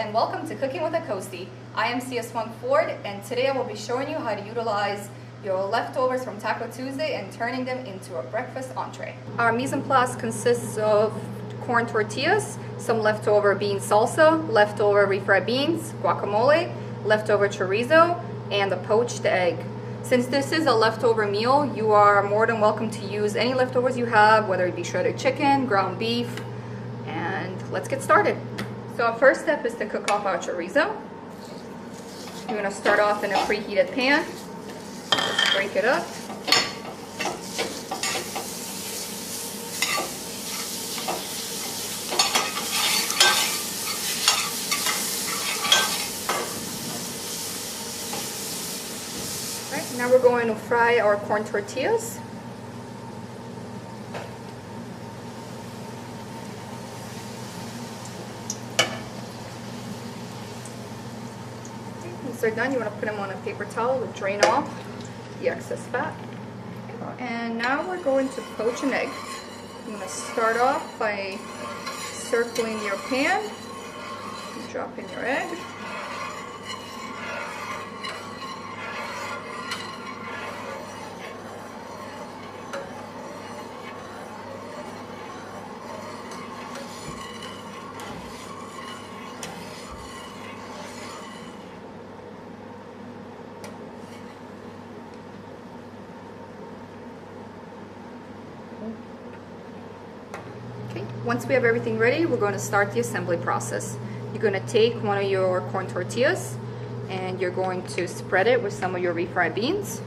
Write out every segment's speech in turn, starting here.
and welcome to Cooking with a Coastie. I am CS1 Ford, and today I will be showing you how to utilize your leftovers from Taco Tuesday and turning them into a breakfast entree. Our mise en place consists of corn tortillas, some leftover bean salsa, leftover refried beans, guacamole, leftover chorizo, and a poached egg. Since this is a leftover meal, you are more than welcome to use any leftovers you have, whether it be shredded chicken, ground beef, and let's get started. So our first step is to cook off our chorizo. You're going to start off in a preheated pan. Just break it up. Right, now we're going to fry our corn tortillas. Once they're done, you want to put them on a paper towel to drain off the excess fat. And now we're going to poach an egg. I'm going to start off by circling your pan. Drop in your egg. Okay, once we have everything ready, we're going to start the assembly process. You're going to take one of your corn tortillas and you're going to spread it with some of your refried beans.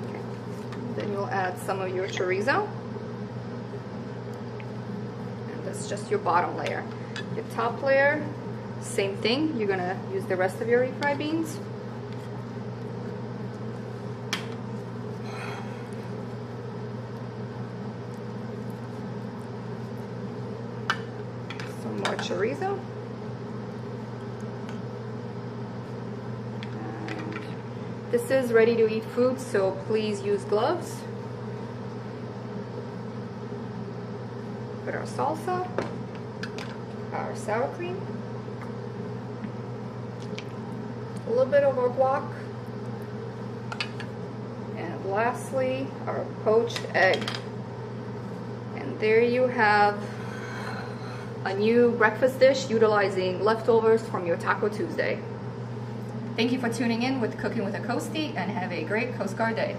Okay. Then you'll add some of your chorizo. And that's just your bottom layer. Your top layer, same thing. You're going to use the rest of your refried beans. Some more chorizo. And this is ready to eat food, so please use gloves. Put our salsa, our sour cream, a little bit of our guac, and lastly our poached egg. And there you have a new breakfast dish utilizing leftovers from your Taco Tuesday. Thank you for tuning in with Cooking with a Coastie, and have a great Coast Guard day.